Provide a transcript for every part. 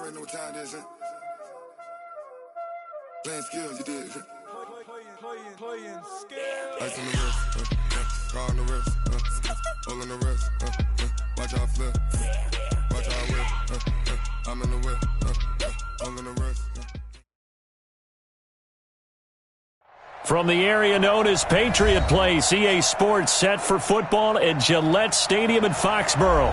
already know what time it is, huh? Playing skills, you did. Playing skills. Ice on the wrist, car on the wrist, hole in the wrist, watch out flip, watch out whip, I'm in the whip, hole in the wrist. From the area known as Patriot Place, EA Sports set for football at Gillette Stadium in Foxborough.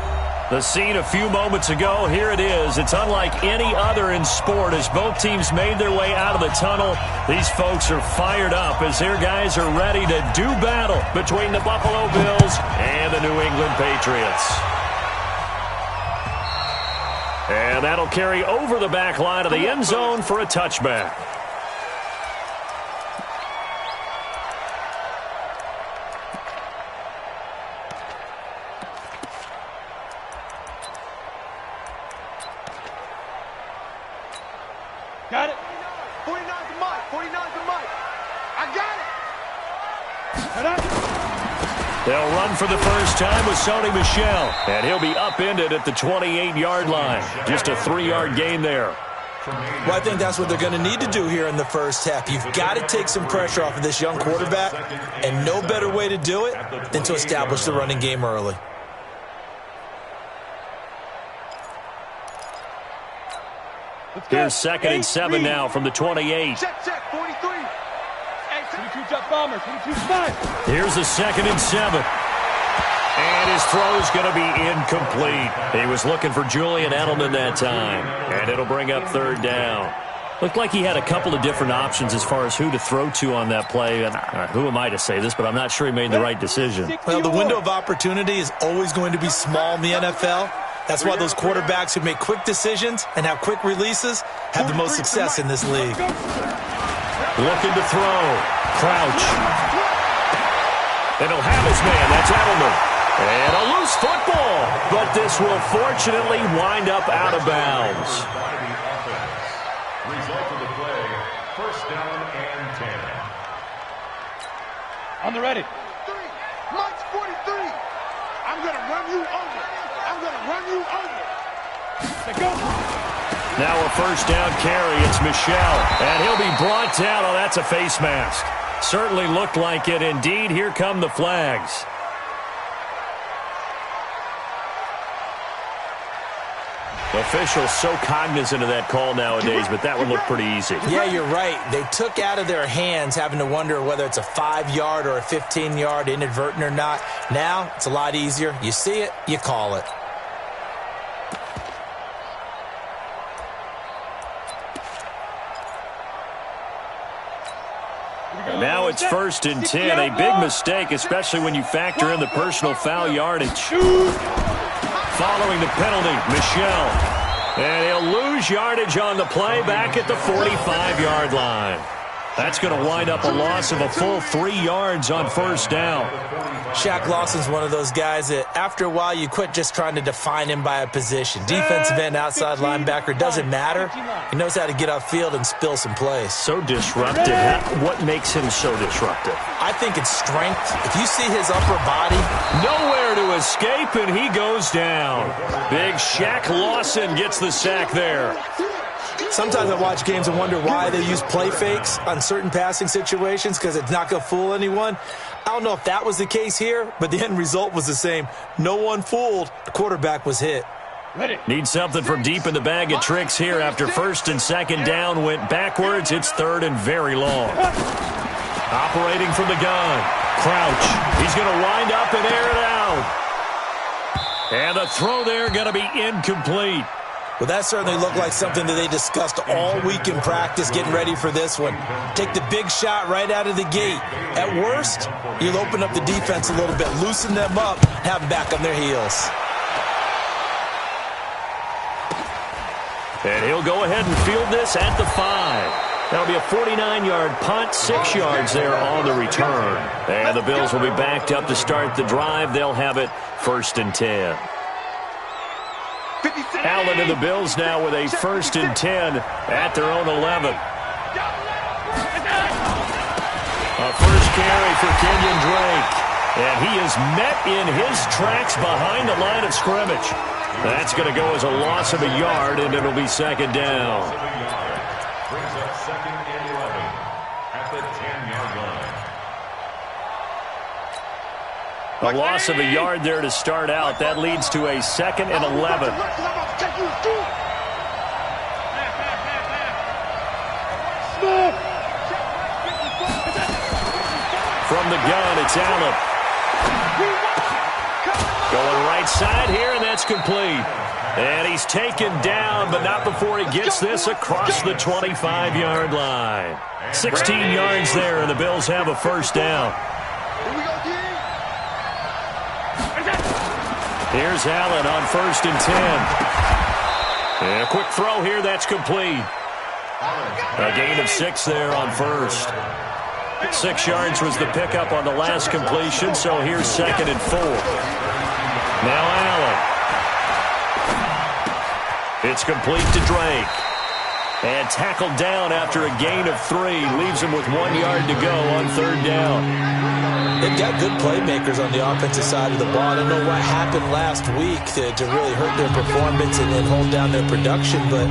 The scene a few moments ago, here it is. It's unlike any other in sport as both teams made their way out of the tunnel. These folks are fired up as their guys are ready to do battle between the Buffalo Bills and the New England Patriots. And that'll carry over the back line of the end zone for a touchback. Got it. 49's the mic. 49's the mic. I got it. They'll run for the first time with Sony Michel, and he'll be upended at the 28-yard line. Just a 3-yard gain there. Well, I think that's what they're going to need to do here in the first half. You've got to take some pressure off of this young quarterback, and no better way to do it than to establish the running game early. Here's 2nd and 7 now from the 28. Check, 43. Hey, 22 jump bombers, 22 snipes. Here's the 2nd and 7. And his throw's going to be incomplete. He was looking for Julian Edelman that time. And it'll bring up 3rd down. Looked like he had a couple of different options as far as who to throw to on that play. And who am I to say this, but I'm not sure he made the right decision. Well, the window of opportunity is always going to be small in the NFL. That's why those quarterbacks who make quick decisions and have quick releases have the most success in this league. Looking to throw. Crouch. And he'll have his man. That's Edelman. And a loose football. But this will fortunately wind up out of bounds. Result of the play, 1st down and 10. On the ready. Mike's 43. I'm going to run you over. I'm going to run you over. Let's go. Now a 1st down carry. It's Michel. And he'll be brought down. Oh, that's a face mask. Certainly looked like it. Indeed, here come the flags. Officials so cognizant of that call nowadays, but that one looked pretty easy. Yeah, you're right. They took out of their hands having to wonder whether it's a 5-yard or a 15-yard, inadvertent or not. Now, it's a lot easier. You see it, you call it. And now it's 1st and 10. A big mistake, especially when you factor in the personal foul yardage. Following the penalty, Michel. And he'll lose yardage on the play back at the 45-yard line. That's going to wind up a loss of a full 3 yards on 1st down. Shaq Lawson's one of those guys that after a while you quit just trying to define him by a position. Defensive end, outside linebacker, doesn't matter. He knows how to get upfield and spill some plays. So disruptive. What makes him so disruptive? I think it's strength. If you see his upper body. Nowhere to escape, and he goes down. Big Shaq Lawson gets the sack there. Sometimes I watch games and wonder why they use play fakes on certain passing situations because it's not going to fool anyone. I don't know if that was the case here, but the end result was the same. No one fooled. The quarterback was hit. Need something from deep in the bag of tricks here after 1st and 2nd down went backwards. It's 3rd and very long. Operating from the gun. Crouch. He's going to wind up and air it out. And the throw there going to be incomplete. Well, that certainly looked like something that they discussed all week in practice getting ready for this one. Take the big shot right out of the gate. At worst, you'll open up the defense a little bit, loosen them up, have them back on their heels. And he'll go ahead and field this at the 5. That'll be a 49-yard punt, 6 yards there on the return. And the Bills will be backed up to start the drive. They'll have it 1st and 10. Allen and the Bills now with a 1st and 10 at their own 11. A first carry for Kenyon Drake. And he is met in his tracks behind the line of scrimmage. That's going to go as a loss of a yard, and it'll be second down. Brings up second and 11 at the 10-yard line. A loss of a yard there to start out. That leads to a second and 11. From the gun, it's Allen. Going right side here, and that's complete. And he's taken down, but not before he gets this across the 25-yard line. 16 yards there, and the Bills have a first down. Here's Allen on 1st and 10. And a quick throw here, that's complete. A gain of 6 there on first. 6 yards was the pickup on the last completion, so here's 2nd and 4. Now Allen. It's complete to Drake. And tackled down after a gain of 3. Leaves him with 1 yard to go on 3rd down. They've got good playmakers on the offensive side of the ball. I don't know what happened last week to really hurt their performance and hold down their production, but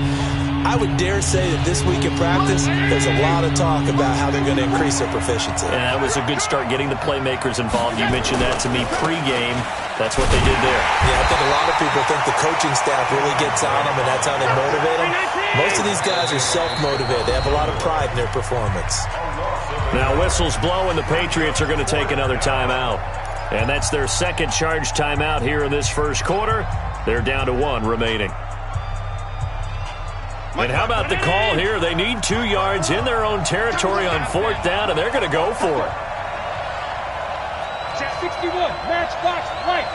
I would dare say that this week in practice, there's a lot of talk about how they're going to increase their proficiency. And that was a good start getting the playmakers involved. You mentioned that to me pregame. That's what they did there. Yeah, I think a lot of people think the coaching staff really gets on them, and that's how they motivate them. Most of these guys are self-motivated. They have a lot of pride in their performance. Now whistles blow, and the Patriots are going to take another timeout. And that's their second charge timeout here in this first quarter. They're down to 1 remaining. And how about the call here? They need 2 yards in their own territory on 4th down, and they're going to go for it. Set 61, matchbox, right.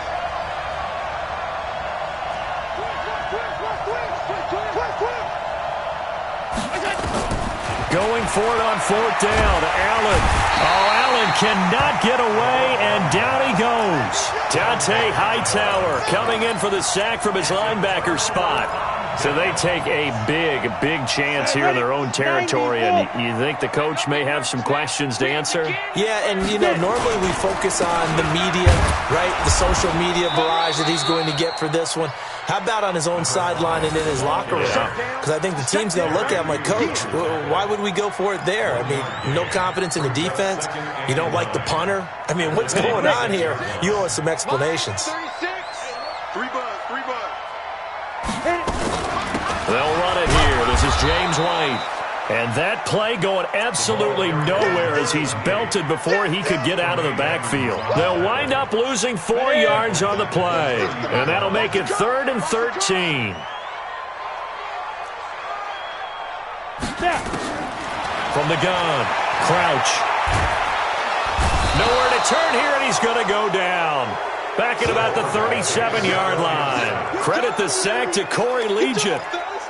Going for it on 4th down. Allen. Oh, Allen cannot get away, and down he goes. Dante Hightower coming in for the sack from his linebacker spot. So they take a big chance here in their own territory, and you think the coach may have some questions to answer? Yeah, and, normally we focus on the media, right, the social media barrage that he's going to get for this one. How about on his own sideline and in his locker room? Because I think the team's going to look at him like, Coach, why would we go for it there? I mean, no confidence in the defense. You don't like the punter. I mean, what's going on here? You owe us some explanations. 3 bucks. They'll run it here. This is James White. And that play going absolutely nowhere as he's belted before he could get out of the backfield. They'll wind up losing 4 yards on the play. And that'll make it 3rd and 13. From the gun, Crouch. Nowhere to turn here, and he's going to go down. Back at about the 37-yard line. Credit the sack to Corey Legion.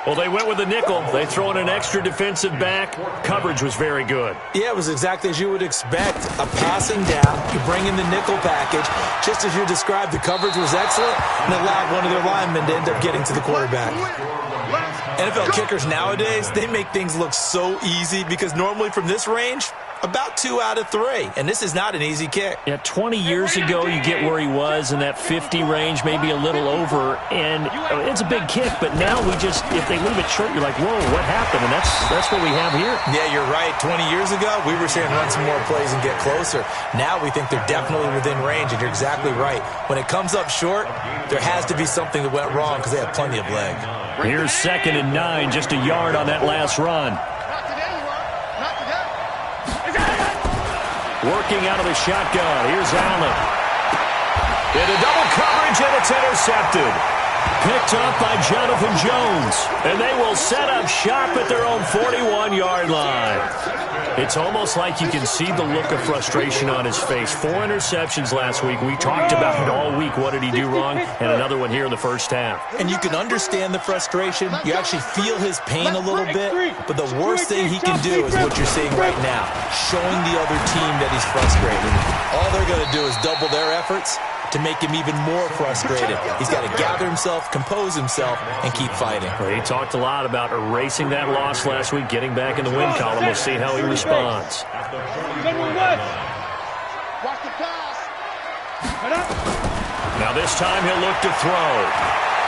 Well, they went with the nickel. They throw in an extra defensive back. Coverage was very good. Yeah, it was exactly as you would expect. A passing down. You bring in the nickel package. Just as you described, the coverage was excellent and allowed one of their linemen to end up getting to the quarterback. NFL kickers nowadays, they make things look so easy because normally from this range, about 2 out of 3. And this is not an easy kick. Yeah, 20 years ago, you get where he was in that 50 range, maybe a little over. And it's a big kick, but now we just, if they leave it short, you're like, whoa, what happened? And that's what we have here. Yeah, you're right. 20 years ago, we were saying run some more plays and get closer. Now we think they're definitely within range, and you're exactly right. When it comes up short, there has to be something that went wrong because they have plenty of leg. Here's 2nd and 9, just a yard on that last run. Working out of the shotgun. Here's Allen. In a double coverage, and it's intercepted. Picked up by Jonathan Jones. And they will set up shop at their own 41-yard line. It's almost like you can see the look of frustration on his face. 4 interceptions last week. We talked about it all week. What did he do wrong? And another one here in the first half. And you can understand the frustration. You actually feel his pain a little bit. But the worst thing he can do is what you're seeing right now, showing the other team that he's frustrated. All they're going to do is double their efforts to make him even more frustrated. He's got to gather himself, compose himself, and keep fighting. Well, he talked a lot about erasing that loss last week, getting back in the win column. We'll see how he responds. Now this time he'll look to throw.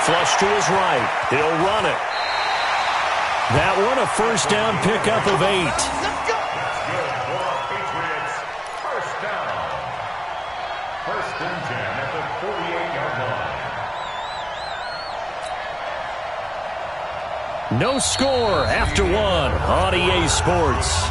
Flush to his right. He'll run it. That one a first down pickup of 8. Good for Patriots. First down. First and 10 at the 48-yard line. No score after 1 on EA Sports.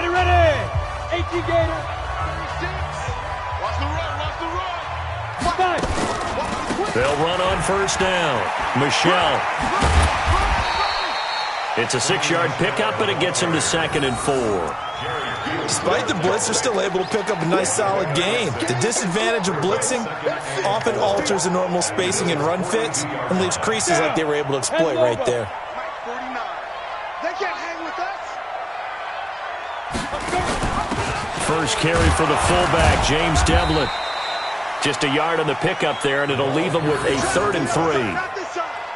Ready. 18 Gator. 36. Watch the run. They'll run on first down. Michelle. It's a 6-yard pickup, but it gets him to 2nd and 4. Despite the blitz, they're still able to pick up a nice, solid gain. The disadvantage of blitzing often alters the normal spacing and run fits and leaves creases like they were able to exploit right there. They can't hang with us. First carry for the fullback, James Devlin. Just a yard on the pickup there, and it'll leave him with a 3rd and 3.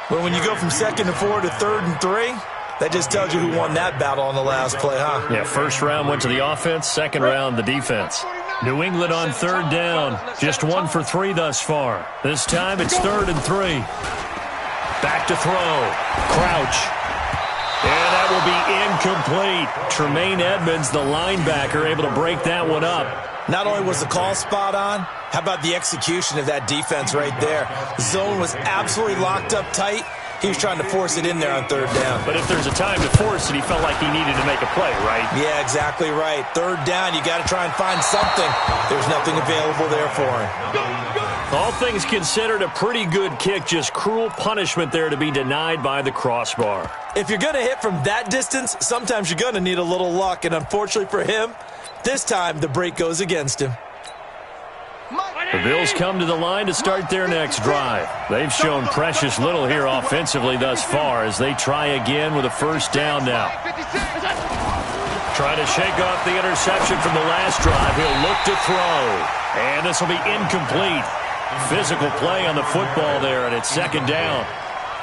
Well, when you go from 2nd and 4 to 3rd and 3, that just tells you who won that battle on the last play, huh? Yeah, first round went to the offense, second round the defense. New England on 3rd down. Just 1 for 3 thus far. This time it's 3rd and 3. Back to throw. Crouch. And that will be incomplete. Tremaine Edmonds, the linebacker, able to break that one up. Not only was the call spot on, how about the execution of that defense right there? The zone was absolutely locked up tight. He was trying to force it in there on 3rd down. But if there's a time to force it, he felt like he needed to make a play, right? Yeah, exactly right. 3rd down, you got to try and find something. There's nothing available there for him. All things considered, a pretty good kick. Just cruel punishment there to be denied by the crossbar. If you're going to hit from that distance, sometimes you're going to need a little luck. And unfortunately for him, this time the break goes against him. The Bills come to the line to start their next drive. They've shown precious little here offensively thus far as they try again with a first down now. Trying to shake off the interception from the last drive. He'll look to throw. And this will be incomplete. Physical play on the football there, and it's 2nd down.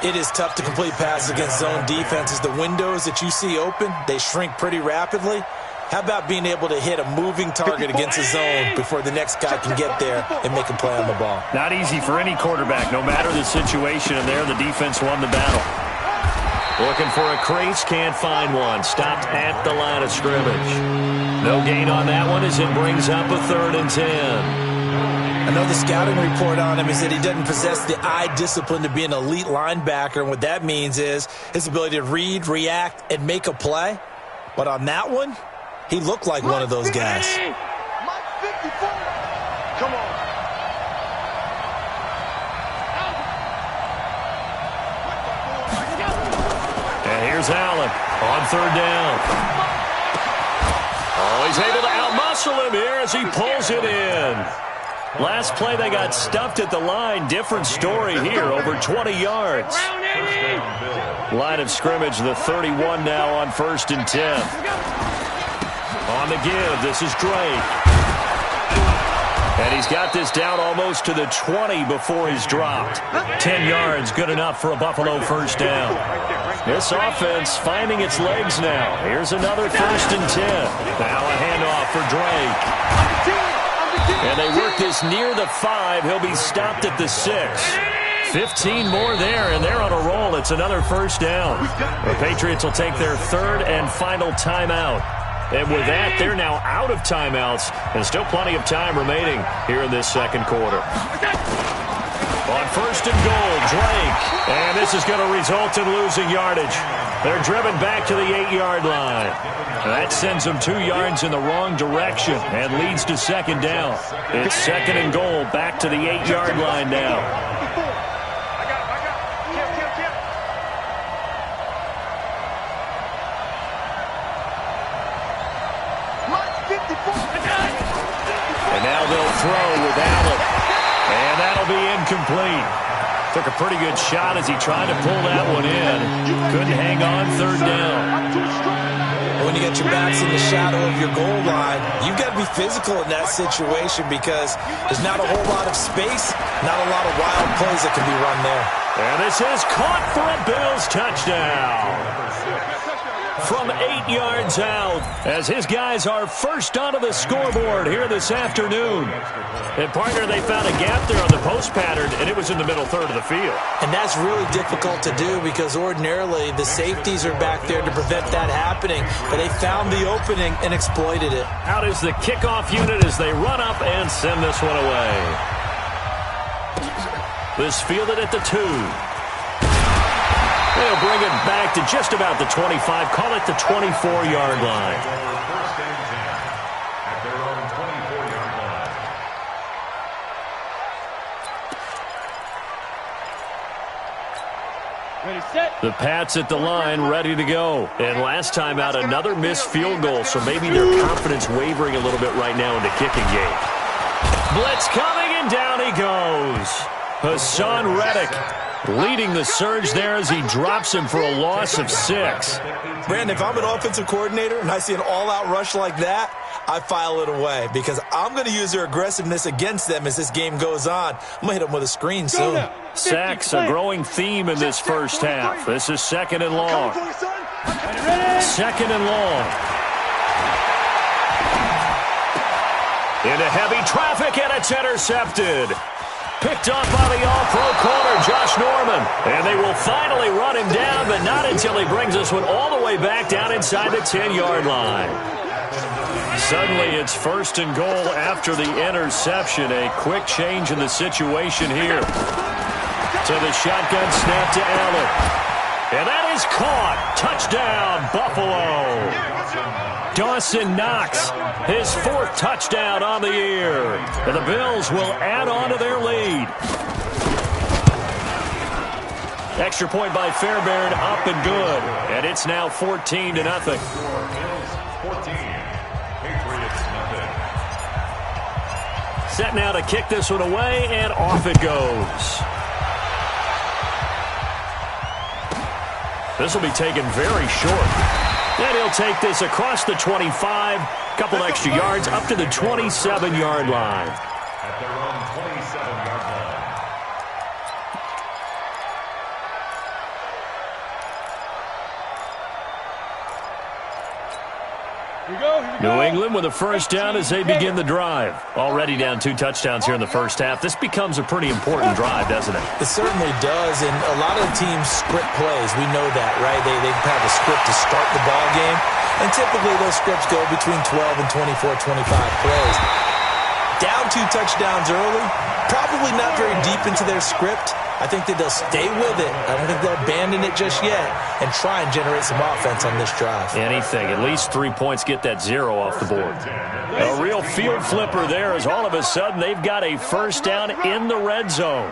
It is tough to complete passes against zone defenses. The windows that you see open, they shrink pretty rapidly. How about being able to hit a moving target against a zone before the next guy can get there and make a play on the ball? Not easy for any quarterback, no matter the situation, and there the defense won the battle. Looking for a crease, can't find one. Stopped at the line of scrimmage. No gain on that one as it brings up a 3rd and 10. I know the scouting report on him is that he doesn't possess the eye discipline to be an elite linebacker, and what that means is his ability to read, react, and make a play. But on that one, he looked like one of those guys. Come on. And here's Allen on 3rd down. Oh, he's able to outmuscle him here as he pulls it in. Last play, they got stuffed at the line. Different story here, over 20 yards. Line of scrimmage, the 31 now on 1st and 10. On the give, this is Drake. And he's got this down almost to the 20 before he's dropped. 10 yards, good enough for a Buffalo first down. This offense finding its legs now. Here's another 1st and 10. Now a handoff for Drake. And they work this near the 5. He'll be stopped at the 6. 15 more there, and they're on a roll. It's another first down. The Patriots will take their 3rd and final timeout. And with that, they're now out of timeouts, and still plenty of time remaining here in this 2nd quarter. On 1st and goal, Drake. And this is going to result in losing yardage. They're driven back to the 8-yard line. That sends them 2 yards in the wrong direction and leads to 2nd down. It's 2nd and goal, back to the 8-yard line now. And now they'll throw with Allen. And that'll be incomplete. Took a pretty good shot as he tried to pull that one in. Couldn't hang on 3rd down. When you get your backs in the shadow of your goal line, you've got to be physical in that situation because there's not a whole lot of space, not a lot of wild plays that can be run there. And this is caught for a Bills touchdown. from 8 yards out as his guys are first onto the scoreboard here this afternoon. And, partner, they found a gap there on the post pattern, and it was in the middle third of the field. And that's really difficult to do because ordinarily the safeties are back there to prevent that happening. But they found the opening and exploited it. Out is the kickoff unit as they run up and send this one away. This fielded at the 2. They'll bring it back to just about the 25. Call it the 24-yard line. First and 10 at their own 24-yard line. Ready, set. The Pats at the line, ready to go. And last time out, another missed field goal, so maybe their confidence wavering a little bit right now in the kicking game. Blitz coming, and down he goes. Hassan Reddick leading the surge there as he drops him for a loss of 6. Brandon, if I'm an offensive coordinator and I see an all-out rush like that, I file it away because I'm going to use their aggressiveness against them as this game goes on. I'm going to hit them with a screen soon. Sacks, a growing theme in this first half. This is second and long. Second and long. Into heavy traffic, and it's intercepted. Picked up by the all-pro corner, Josh Norman. And they will finally run him down, but not until he brings this one all the way back down inside the 10-yard line. Suddenly, it's first and goal after the interception. A quick change in the situation here. To the shotgun snap to Allen. And that is caught. Touchdown, Buffalo. Dawson Knox, his 4th touchdown on the year. And the Bills will add on to their lead. Extra point by Fairbairn, up and good. And it's now 14-0. Bills 14, Patriots nothing. Set now to kick this one away, and off it goes. This will be taken very short. And he'll take this across the 25, couple extra yards, up to the 27-yard line. At their own 27-yard line. Here we go. New England with a first down as they begin the drive. Already down 2 touchdowns here in the first half. This becomes a pretty important drive, doesn't it? It certainly does, and a lot of the teams script plays. We know that, right? They have a script to start the ball game, and typically those scripts go between 12 and 24, 25 plays. Down 2 touchdowns early, probably not very deep into their script. I think that they'll stay with it. I don't think they'll abandon it just yet and try and generate some offense on this drive. Anything. At least 3 points, get that 0 off the board. A real field flipper there as all of a sudden they've got a first down in the red zone.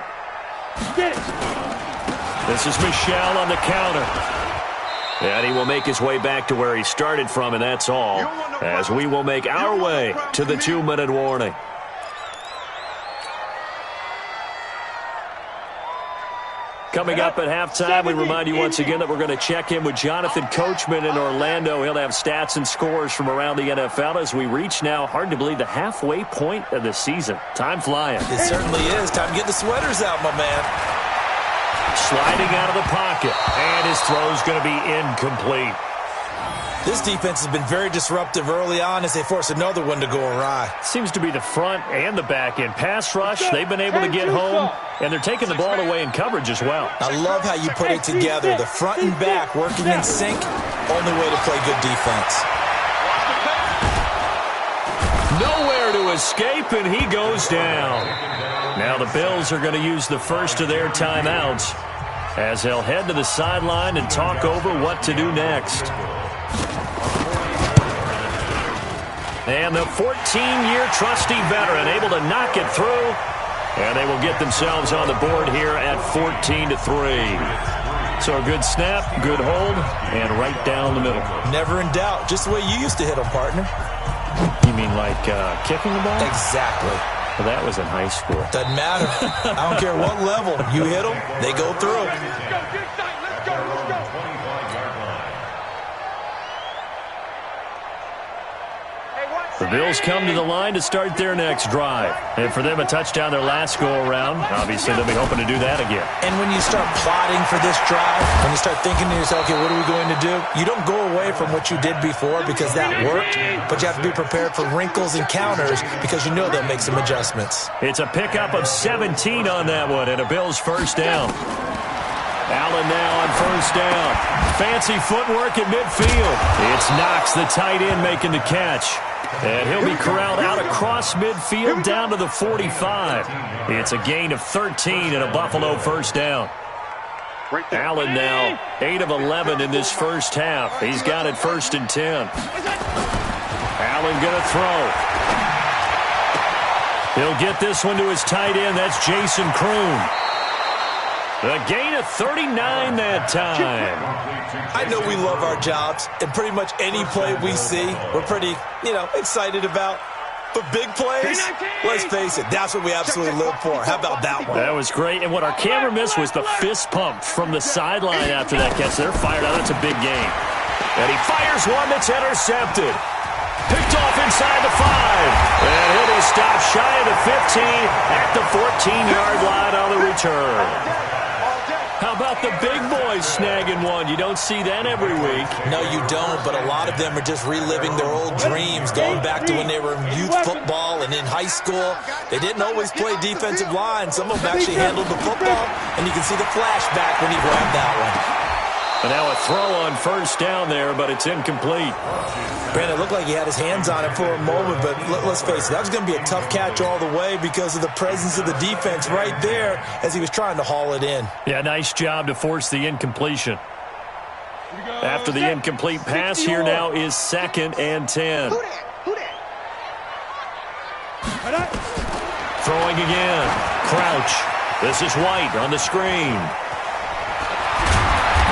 This is Michel on the counter. And he will make his way back to where he started from, and that's all, as we will make our way to the 2-minute warning. Coming up at halftime, we remind you once again that we're going to check in with Jonathan Coachman in Orlando. He'll have stats and scores from around the NFL as we reach now, hard to believe, the halfway point of the season. Time flying. It certainly is. Time to get the sweaters out, my man. Sliding out of the pocket, and his throw's going to be incomplete. This defense has been very disruptive early on as they force another one to go awry. Seems to be the front and the back end. Pass rush, they've been able to get home, and they're taking the ball away in coverage as well. I love how you put it together. The front and back working in sync, only way to play good defense. Nowhere to escape, and he goes down. Now the Bills are going to use the first of their timeouts as they'll head to the sideline and talk over what to do next. And the 14-year trusty veteran able to knock it through. And they will get themselves on the board here at 14-3. So a good snap, good hold, and right down the middle. Never in doubt. Just the way you used to hit them, partner. You mean like kicking the ball? Exactly. Well, that was in high school. Doesn't matter. I don't care what level. You hit them, they go through. Hey, watch The Bills come to the line to start their next drive. And for them, a touchdown their last go-around. Obviously, they'll be hoping to do that again. And when you start plotting for this drive, when you start thinking to yourself, okay, what are we going to do? You don't go away from what you did before because that worked, but you have to be prepared for wrinkles and counters because you know they'll make some adjustments. It's a pickup of 17 on that one and a Bills first down. Allen now on first down. Fancy footwork at midfield. It's Knox, the tight end, making the catch. And he'll be corralled out across midfield down to the 45. It's a gain of 13 and a Buffalo first down. Allen now 8 of 11 in this first half. He's got it 1st and 10. Allen going to throw. He'll get this one to his tight end. That's Jason Kroon. A gain of 39 that time. I know we love our jobs, and pretty much any play we see, we're pretty, excited about. But big plays, let's face it, that's what we absolutely live for. How about that one? That was great, and what our camera missed was the fist pump from the sideline after that catch. They're fired out. That's a big gain. And he fires one that's intercepted. Picked off inside the 5. And he'll be stopped shy of the 15 at the 14-yard line on the return. How about the big boys snagging one? You don't see that every week. No, you don't, but a lot of them are just reliving their old dreams, going back to when they were in youth football and in high school. They didn't always play defensive line. Some of them actually handled the football, and you can see the flashback when he grabbed that one. And now a throw on first down there, but it's incomplete. Brandon, it looked like he had his hands on it for a moment, but let's face it, that was going to be a tough catch all the way because of the presence of the defense right there as he was trying to haul it in. Yeah, nice job to force the incompletion. After the incomplete pass, here now is 2nd and 10. Throwing again. Crouch. This is White on the screen.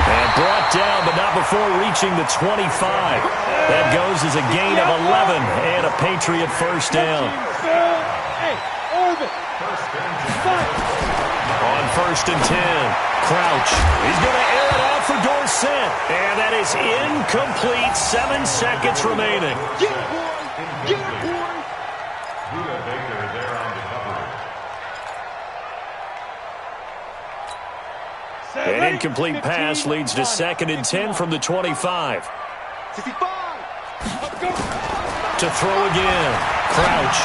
And brought down, but not before reaching the 25. That goes as a gain of 11 and a Patriot first down. On 1st and 10, Crouch. He's going to air it out for Dorsett. And that is incomplete. 7 seconds remaining. An incomplete pass leads to 2nd and 10 from the 25. To throw again. Crouch.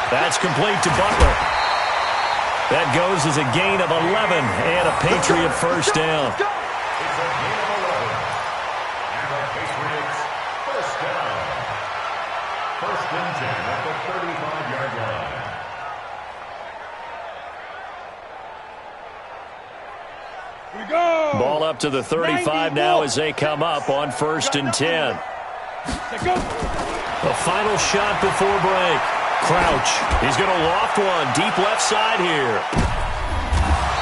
That's complete to Butler. That goes as a gain of 11 and a Patriot first down. It's a gain of 11. And the Patriots first down. 1st and 10 at the 35-yard line. Ball up to the 35 now as they come up on 1st and 10. The final shot before break. Crouch. He's going to loft one deep left side here.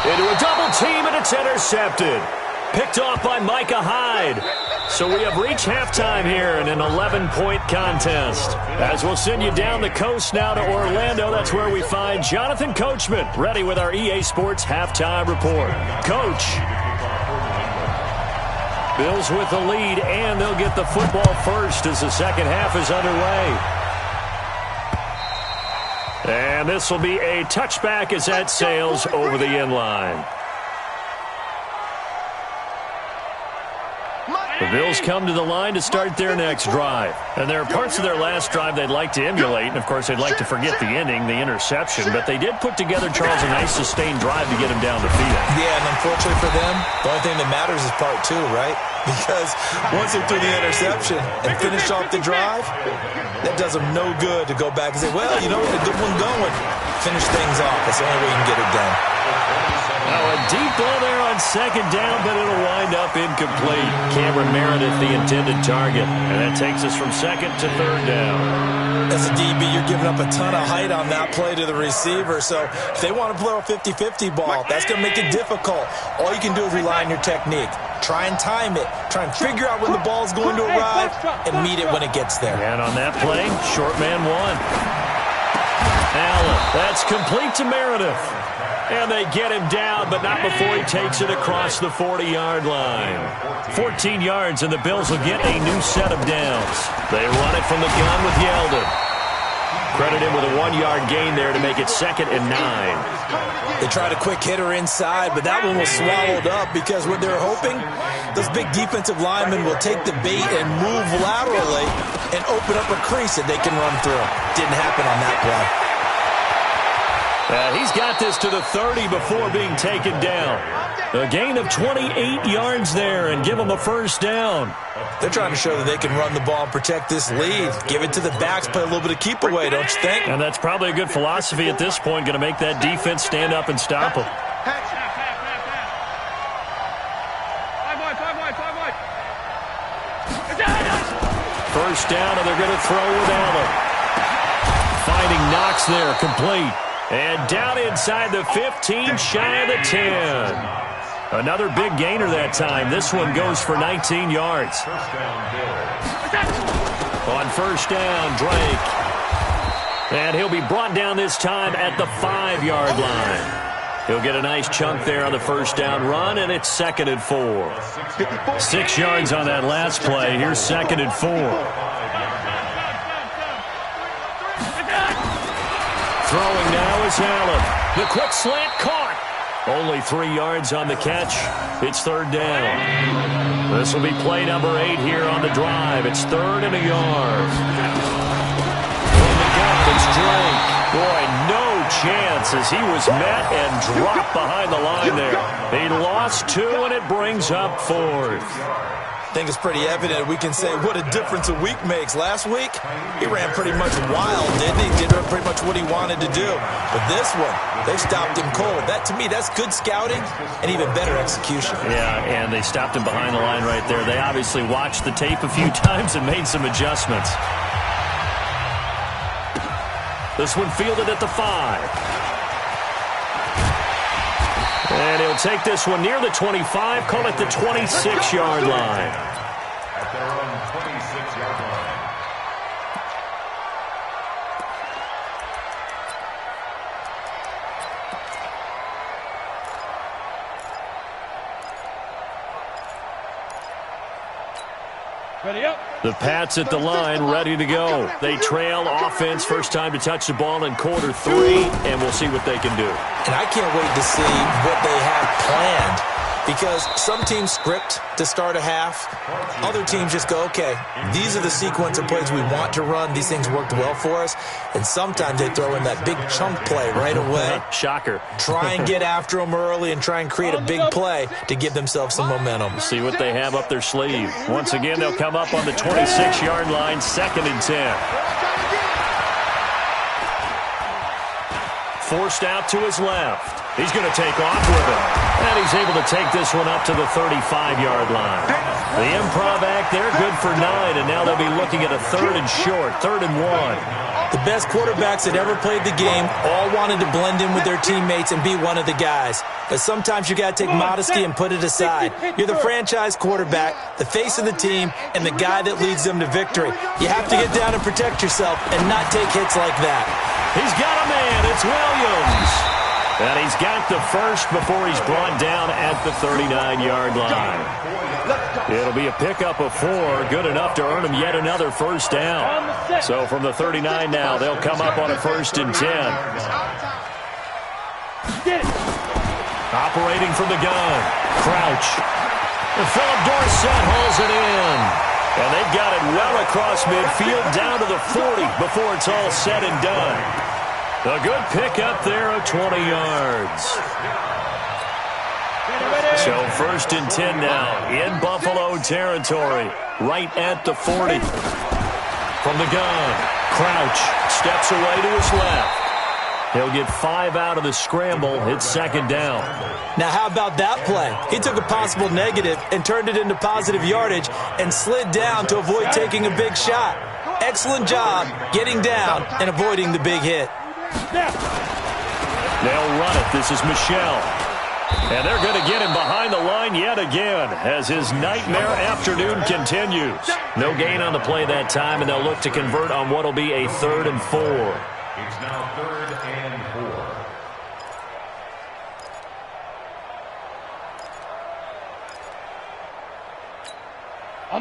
Into a double team, and it's intercepted. Picked off by Micah Hyde. So we have reached halftime here in an 11-point contest. As we'll send you down the coast now to Orlando, that's where we find Jonathan Coachman, ready with our EA Sports halftime report. Coach. Bills with the lead, and they'll get the football first as the second half is underway. And this will be a touchback as that sails over the end line. The Bills come to the line to start their next drive. And there are parts of their last drive they'd like to emulate. And, of course, they'd like to forget the ending, the interception. But they did put together, Charles, a nice sustained drive to get him down the field. Yeah, and unfortunately for them, the only thing that matters is part 2, right? Because once they threw the interception and finished off the drive, that does them no good to go back and say, well, you know, we had a good one going. Finish things off. That's the only way you can get it done. Now a deep ball there on 2nd down, but it'll wind up incomplete. Cameron Meredith, the intended target. And that takes us from 2nd to 3rd down. As a DB, you're giving up a ton of height on that play to the receiver. So if they want to play a 50-50 ball, that's going to make it difficult. All you can do is rely on your technique. Try and time it. Try and figure out when the ball is going to arrive and meet it when it gets there. And on that play, short man 1. Allen, that's complete to Meredith. And they get him down, but not before he takes it across the 40-yard line. 14 yards, and the Bills will get a new set of downs. They run it from the gun with Yeldon. Credit him with a 1-yard gain there to make it 2nd and 9. They tried a quick hitter inside, but that one was swallowed up because what they're hoping, those big defensive linemen will take the bait and move laterally and open up a crease that they can run through. Didn't happen on that play. He's got this to the 30 before being taken down. A gain of 28 yards there and give them a first down. They're trying to show that they can run the ball and protect this lead. Give it to the backs, play a little bit of keep away, don't you think? And that's probably a good philosophy at this point, going to make that defense stand up and stop them. First down, and they're going to throw with Allen. Finding Knox there, complete. And down inside the 15, shy of the 10. Another big gainer that time. This one goes for 19 yards. On first down, Drake. And he'll be brought down this time at the 5-yard line. He'll get a nice chunk there on the first down run, and it's 2nd and 4. 6 yards on that last play. Here's 2nd and 4. Throwing now is Allen. The quick slant caught. Only 3 yards on the catch. It's 3rd down. This will be play number 8 here on the drive. It's 3rd and a yard. From the gun, it's Drake. Boy, no chance as he was met and dropped behind the line there. He lost 2, and it brings up 4th. I think it's pretty evident we can say what a difference a week makes. Last week, he ran pretty much wild, didn't he? Did pretty much what he wanted to do. But this one, they stopped him cold. That, to me, that's good scouting and even better execution. Yeah, and they stopped him behind the line right there. They obviously watched the tape a few times and made some adjustments. This one fielded at the 5. And he'll take this one near the 25, call it the 26-yard line. At their own 26-yard line. Ready up. The Pats at the line, ready to go. They trail offense, first time to touch the ball in quarter 3, and we'll see what they can do. And I can't wait to see what they have planned, because some teams script to start a half. Other teams just go, okay, these are the sequence of plays we want to run. These things worked well for us. And sometimes they throw in that big chunk play right away. Shocker. Try and get after them early and try and create a big play to give themselves some momentum. See what they have up their sleeve. Once again, they'll come up on the 26-yard line, 2nd and 10. Forced out to his left. He's going to take off with it. And he's able to take this one up to the 35-yard line. The improv act there, good for 9, and now they'll be looking at a 3rd and short, 3rd and 1. The best quarterbacks that ever played the game all wanted to blend in with their teammates and be one of the guys. But sometimes you got to take modesty and put it aside. You're the franchise quarterback, the face of the team, and the guy that leads them to victory. You have to get down and protect yourself and not take hits like that. He's got a man. It's Williams. And he's got the first before he's brought down at the 39-yard line. It'll be a pickup of 4, good enough to earn him yet another first down. So from the 39 now, they'll come up on a 1st and 10. Operating from the gun, Crouch. And Philip Dorsett hauls it in. And they've got it well across midfield down to the 40 before it's all said and done. A good pickup there of 20 yards. So 1st and 10 now in Buffalo territory, right at the 40. From the gun, Crouch steps away to his left. He'll get 5 out of the scramble. It's 2nd down. Now, how about that play? He took a possible negative and turned it into positive yardage and slid down to avoid taking a big shot. Excellent job getting down and avoiding the big hit. They'll run it. This is Michel. And they're going to get him behind the line yet again as his nightmare afternoon continues. No gain on the play that time, and they'll look to convert on what will be a 3rd and 4. It's now 3rd and 4.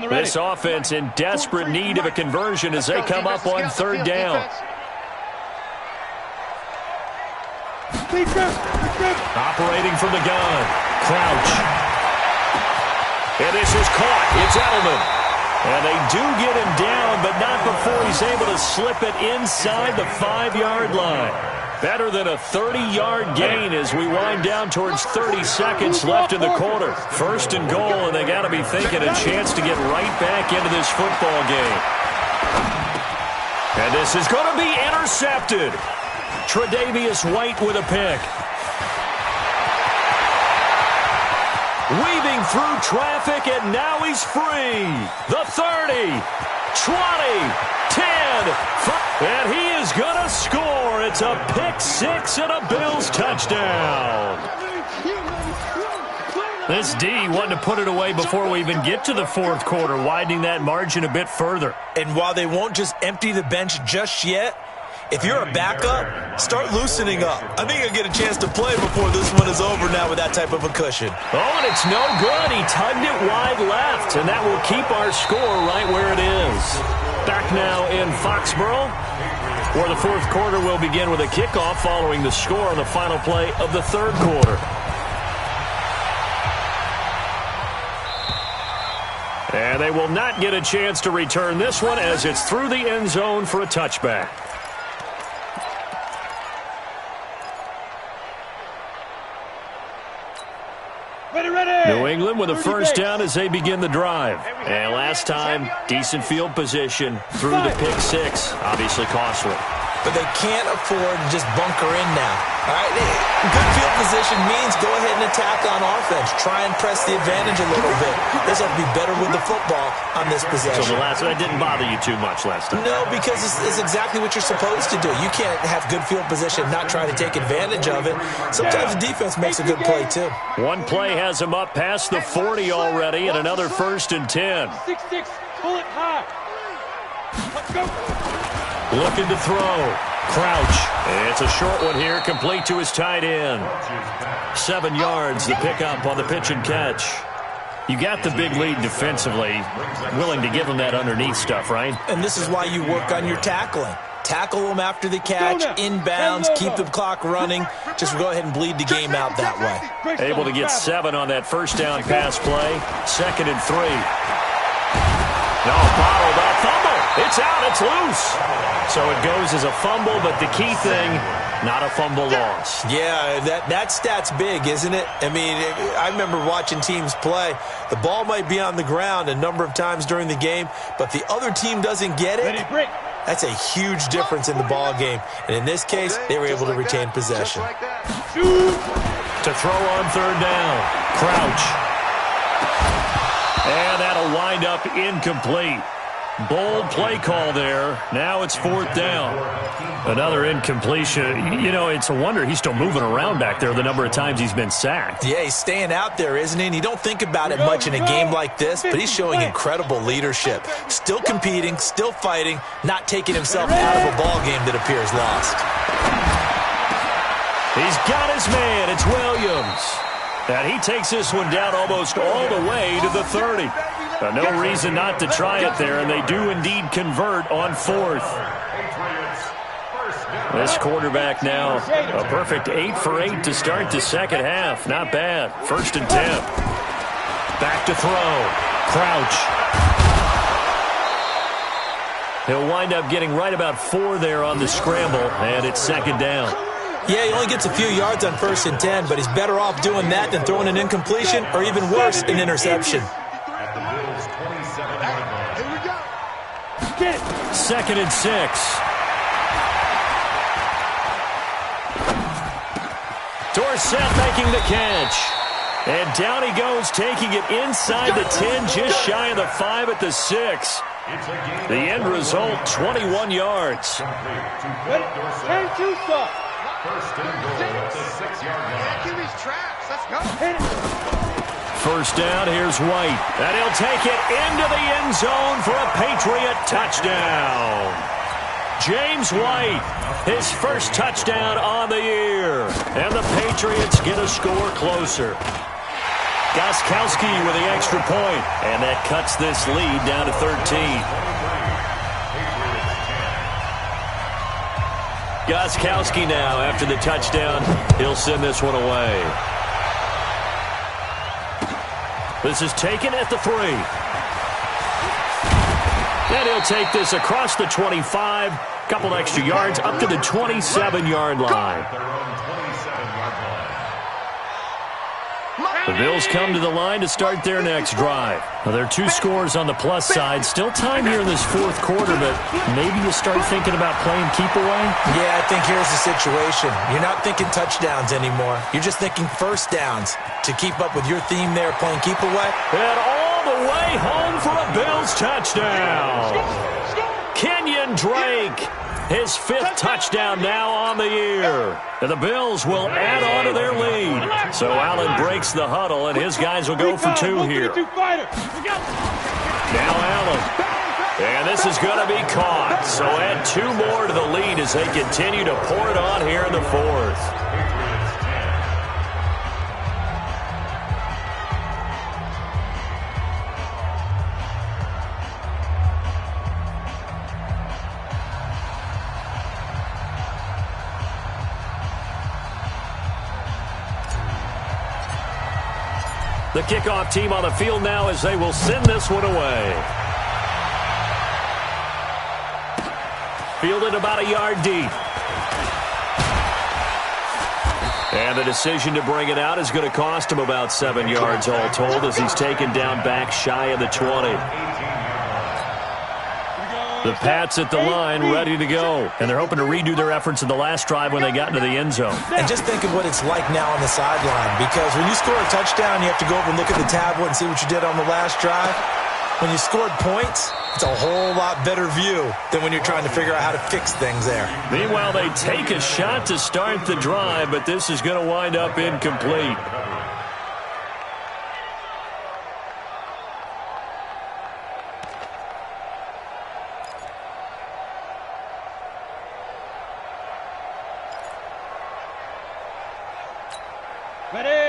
This offense in desperate need of a conversion as they come up on third down. Operating from the gun. Crouch. And this is caught. It's Edelman. And they do get him down, but not before he's able to slip it inside the 5-yard line. Better than a 30-yard gain as we wind down towards 30 seconds left in the quarter. First and goal, and they got to be thinking a chance to get right back into this football game. And this is going to be intercepted. Tre'Davious White with a pick. Weaving through traffic, and now he's free. The 30, 20, 10, 5, and he is going to score. It's a pick six and a Bills touchdown. This D wanted to put it away before we even get to the fourth quarter, widening that margin a bit further. And while they won't just empty the bench just yet, if you're a backup, start loosening up. I think you'll get a chance to play before this one is over now with that type of a cushion. Oh, and it's no good. He tugged it wide left, and that will keep our score right where it is. Back now in Foxborough, where the fourth quarter will begin with a kickoff following the score on the final play of the third quarter. And they will not get a chance to return this one as it's through the end zone for a touchback. New England with a first down as they begin the drive. And last time, decent field position through the pick six. Obviously costly. But they can't afford to just bunker in now. All right, good field position means go ahead and attack on offense. Try and press the advantage a little bit. This have to be better with the football on this possession. So the last one, that didn't bother you too much last time? No, because it's exactly what you're supposed to do. You can't have good field position and not try to take advantage of it. Sometimes the defense makes a good play, too. One play has him up past the 40 already, and another 1st and 10. 6-6, pull it high. Let's go. Looking to throw. Crouch. It's a short one here, complete to his tight end. 7 yards, the pickup on the pitch and catch. You got the big lead defensively. Willing to give him that underneath stuff, right? And this is why you work on your tackling. Tackle them after the catch, inbounds, keep the clock running. Just go ahead and bleed the game out that way. Able to get 7 on that first down pass play. 2nd and 3. No, bottled up. Fumble. It's out. It's loose. So it goes as a fumble, but the key thing, not a fumble loss. Yeah, that stat's big, isn't it? I mean, I remember watching teams play. The ball might be on the ground a number of times during the game, but the other team doesn't get it. That's a huge difference in the ball game. And in this case, they were able to retain possession. To throw on third down. Crouch. And that'll wind up incomplete. Bold play call there. Now it's 4th down. Another incompletion. You know, it's a wonder he's still moving around back there the number of times he's been sacked. Yeah, he's staying out there, isn't he? And you don't think about it much in a game like this, but he's showing incredible leadership. Still competing, still fighting, not taking himself out of a ball game that appears lost. He's got his man. It's Williams. And he takes this one down almost all the way to the 30. No reason not to try it there, and they do indeed convert on 4th. This quarterback now, a perfect 8 for 8 to start the second half. Not bad. 1st and 10. Back to throw. Crouch. He'll wind up getting right about 4 there on the scramble, and it's 2nd down. Yeah, he only gets a few yards on 1st and 10, but he's better off doing that than throwing an incompletion or even worse, an interception. 2nd and 6. Dorsett making the catch. And down he goes, taking it inside the 10, just shy of the 5 at the 6. The end result, 21 yards. Ready? Turn 2 stop. First and goal at the 6-yard line. QB's traps. Let's go. Hit it. First down, here's White. And he'll take it into the end zone for a Patriot touchdown. James White, his first touchdown on the year. And the Patriots get a score closer. Gostkowski with the extra point, and that cuts this lead down to 13. Gostkowski now, after the touchdown, he'll send this one away. This is taken at the 3. And he'll take this across the 25, couple extra yards, up to the 27-yard line. The Bills come to the line to start their next drive. Well, there are 2 scores on the plus side. Still time here in this fourth quarter, but maybe you start thinking about playing keep away? Yeah, I think here's the situation. You're not thinking touchdowns anymore. You're just thinking first downs to keep up with your theme there, playing keep away. And all the way home for a Bills touchdown. Kenyon Drake, his 5th touchdown now on the year. And the Bills will add on to their lead. So Allen breaks the huddle, and his guys will go for 2 here. Now Allen. And this is going to be caught. So add 2 more to the lead as they continue to pour it on here in the 4th. The kickoff team on the field now as they will send this one away. Fielded about a yard deep. And the decision to bring it out is going to cost him about 7 yards all told as he's taken down back shy of the 20. The Pats at the line ready to go. And they're hoping to redo their efforts in the last drive when they got into the end zone. And just think of what it's like now on the sideline. Because when you score a touchdown, you have to go over and look at the tablet and see what you did on the last drive. When you scored points, it's a whole lot better view than when you're trying to figure out how to fix things there. Meanwhile, they take a shot to start the drive, but this is going to wind up incomplete.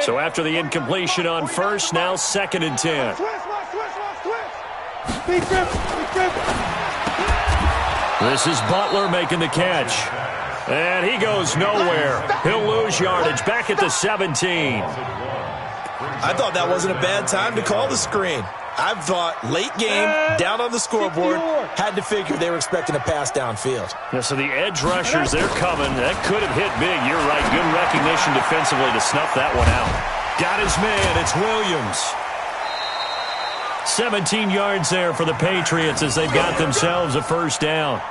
So after the incompletion on first, now 2nd and 10. This is Butler making the catch. And he goes nowhere. He'll lose yardage back at the 17. I thought that wasn't a bad time to call the screen. I thought late game, down on the scoreboard, had to figure they were expecting a pass downfield. Yeah, so the edge rushers, they're coming. That could have hit big. You're right. Good recognition defensively to snuff that one out. Got his man. It's Williams. 17 yards there for the Patriots as they've got themselves a first down.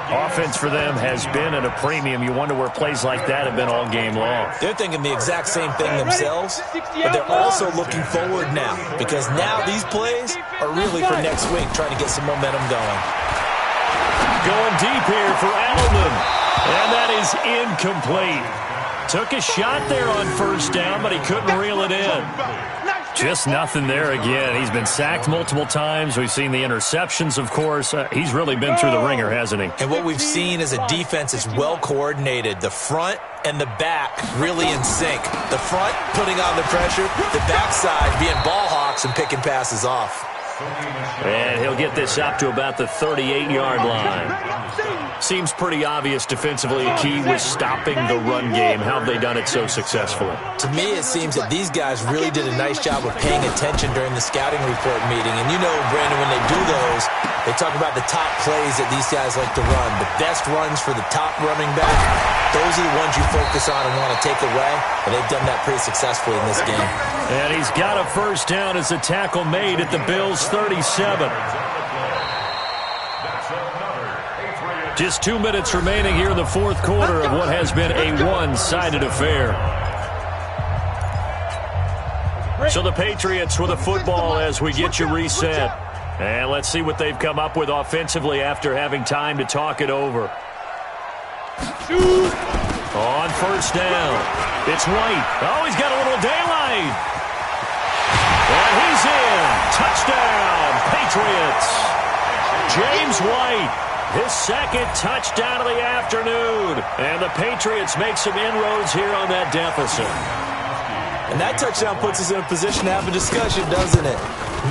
Offense for them has been at a premium. You wonder where plays like that have been all game long. They're thinking the exact same thing themselves, but they're also looking forward now because now these plays are really for next week, trying to get some momentum going. Going deep here for Allen, and that is incomplete. Took a shot there on first down, but he couldn't reel it in. Just nothing there again. He's been sacked multiple times. We've seen the interceptions, of course. He's really been through the ringer, hasn't he? And what we've seen is a defense that's well coordinated. The front and the back really in sync. The front putting on the pressure, the backside being ball hawks and picking passes off. And he'll get this up to about the 38-yard line. Seems pretty obvious defensively a key was stopping the run game. How have they done it so successfully? To me, it seems that these guys really did a nice job of paying attention during the scouting report meeting. And you know, Brandon, when they do those, they talk about the top plays that these guys like to run. The best runs for the top running back, those are the ones you focus on and want to take away. And they've done that pretty successfully in this game. And he's got a first down as a tackle made at the Bills' 37. Just 2 minutes remaining here in the fourth quarter of what has been a one-sided affair. So the Patriots with a football as we get you reset. And let's see what they've come up with offensively after having time to talk it over. On first down, it's White. Oh, he's got a little daylight. And he's in. Touchdown, Patriots. James White, his 2nd touchdown of the afternoon. And the Patriots make some inroads here on that deficit. And that touchdown puts us in a position to have a discussion, doesn't it?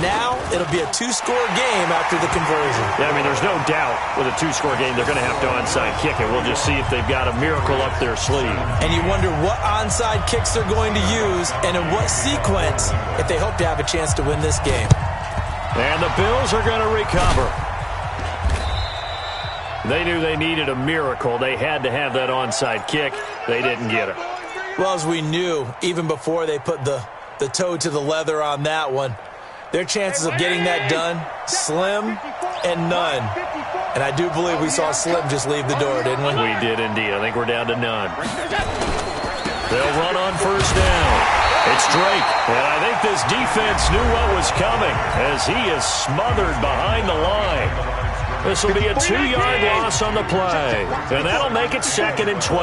Now, it'll be a two-score game after the conversion. Yeah, I mean, there's no doubt with a two-score game they're going to have to onside kick it. We'll just see if they've got a miracle up their sleeve. And you wonder what onside kicks they're going to use and in what sequence if they hope to have a chance to win this game. And the Bills are going to recover. They knew they needed a miracle. They had to have that onside kick. They didn't get it. Well, as we knew, even before they put the toe to the leather on that one, their chances of getting that done, slim and none. And I do believe we saw Slim just leave the door, didn't we? We did indeed. I think we're down to none. They'll run on first down. It's Drake. And I think this defense knew what was coming as he is smothered behind the line. This will be a 2-yard loss on the play. And that'll make it 2nd and 12.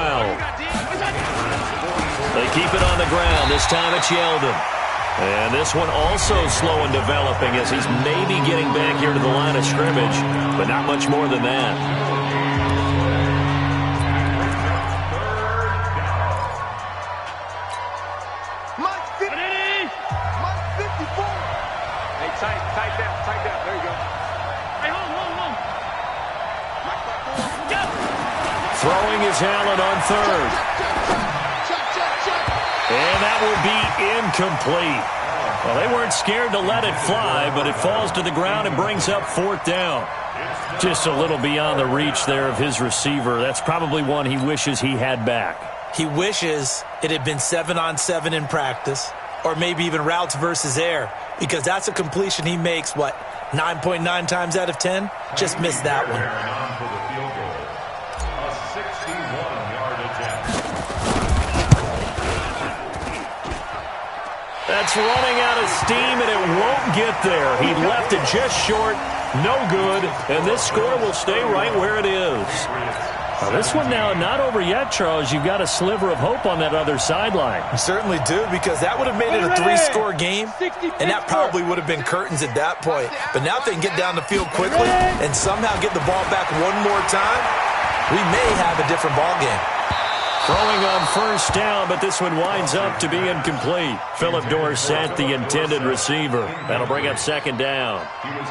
They keep it on the ground. This time it's Yeldon. And this one also slow in developing as he's maybe getting back here to the line of scrimmage, but not much more than that. Mike 50. Mike 54. Hey, tight down. There you go. Hey, hold. Throwing is Allen on third. And that will be incomplete. Well, they weren't scared to let it fly, but it falls to the ground and brings up 4th down. Just a little beyond the reach there of his receiver. That's probably one he wishes he had back. He wishes it had been 7-on-7 in practice, or maybe even routes versus air, because that's a completion he makes, 9.9 times out of 10? Just missed that one. That's running out of steam, and it won't get there. He left it just short, no good, and this score will stay right where it is. Now, this one now not over yet, Charles. You've got a sliver of hope on that other sideline. You certainly do, because that would have made it a 3-score game, and that probably would have been curtains at that point. But now if they can get down the field quickly and somehow get the ball back one more time, we may have a different ball game. Throwing on first down, but this one winds up to be incomplete. Phillip Dorsett, the intended receiver. That'll bring up 2nd down.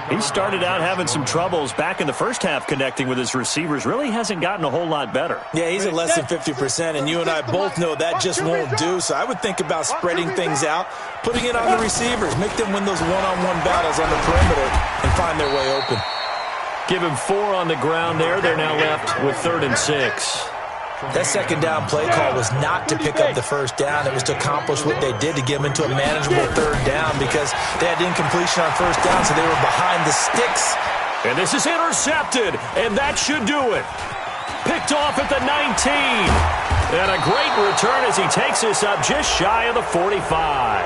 He started out having some troubles back in the first half connecting with his receivers. Really hasn't gotten a whole lot better. Yeah, he's at less than 50%, and you and I both know that just won't do. So I would think about spreading things out, putting it on the receivers, make them win those one-on-one battles on the perimeter, and find their way open. Give him 4 on the ground there. They're now left with 3rd and 6. That 2nd down play call was not to pick up the first down. It was to accomplish what they did, to get them into a manageable 3rd down, because they had incompletion on first down, so they were behind the sticks. And this is intercepted, and that should do it. Picked off at the 19. And a great return as he takes us up just shy of the 45.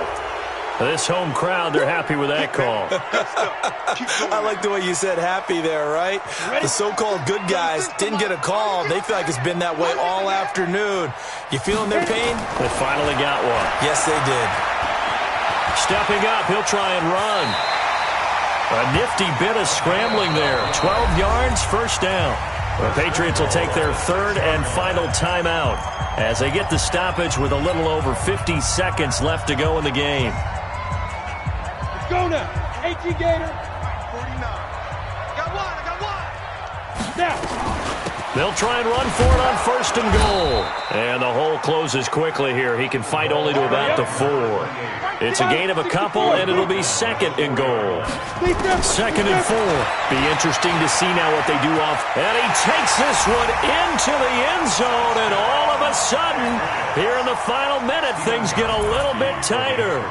This home crowd, they're happy with that call. I like the way you said happy there, right? The so-called good guys didn't get a call. They feel like it's been that way all afternoon. You feeling their pain? They finally got one. Yes, they did. Stepping up, he'll try and run. A nifty bit of scrambling there. 12 yards, first down. The Patriots will take their 3rd and final timeout as they get the stoppage with a little over 50 seconds left to go in the game. Go now. 18 Gator. 49. I got one. Now. They'll try and run for it on 1st and goal. And the hole closes quickly here. He can fight only to about the 4. It's a gain of a couple, and it'll be 2nd and goal. 2nd and 4. Be interesting to see now what they do off. And he takes this one into the end zone, and all of a sudden, here in the final minute, things get a little bit tighter.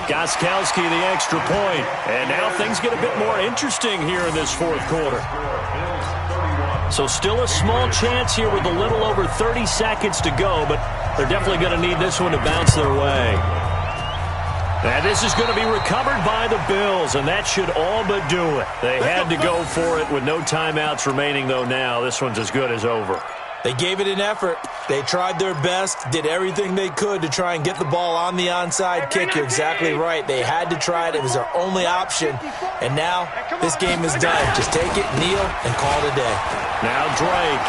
Gostkowski the extra point. And now things get a bit more interesting here in this 4th quarter. So still a small chance here with a little over 30 seconds to go, but they're definitely going to need this one to bounce their way. And this is going to be recovered by the Bills, and that should all but do it. They had to go for it with no timeouts remaining, though now this one's as good as over. They gave it an effort. They tried their best, did everything they could to try and get the ball on the onside kick. You're exactly right. They had to try it. It was their only option. And now this game is done. Just take it, kneel, and call it a day. Now Drake.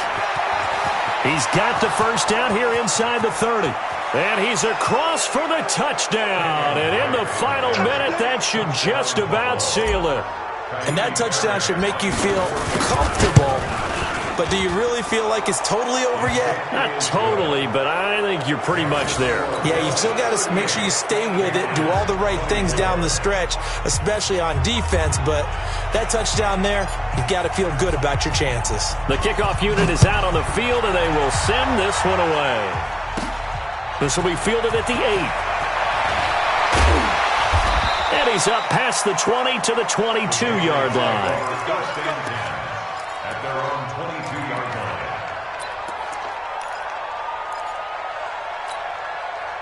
He's got the first down here inside the 30. And he's across for the touchdown. And in the final minute, that should just about seal it. And that touchdown should make you feel comfortable. But do you really feel like it's totally over yet? Not totally, but I think you're pretty much there. Yeah, you've still got to make sure you stay with it, do all the right things down the stretch, especially on defense. But that touchdown there, you've got to feel good about your chances. The kickoff unit is out on the field, and they will send this one away. This will be fielded at the 8. And he's up past the 20 to the 22-yard line. At their own 22-yard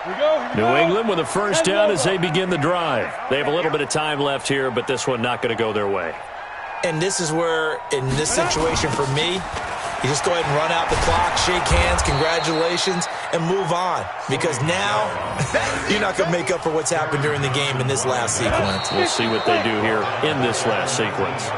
line. New England with a first down as they begin the drive. They have a little bit of time left here, but this one not going to go their way. And this is where, in this situation for me, you just go ahead and run out the clock, shake hands, congratulations, and move on. Because now, you're not going to make up for what's happened during the game in this last sequence. We'll see what they do here in this last sequence.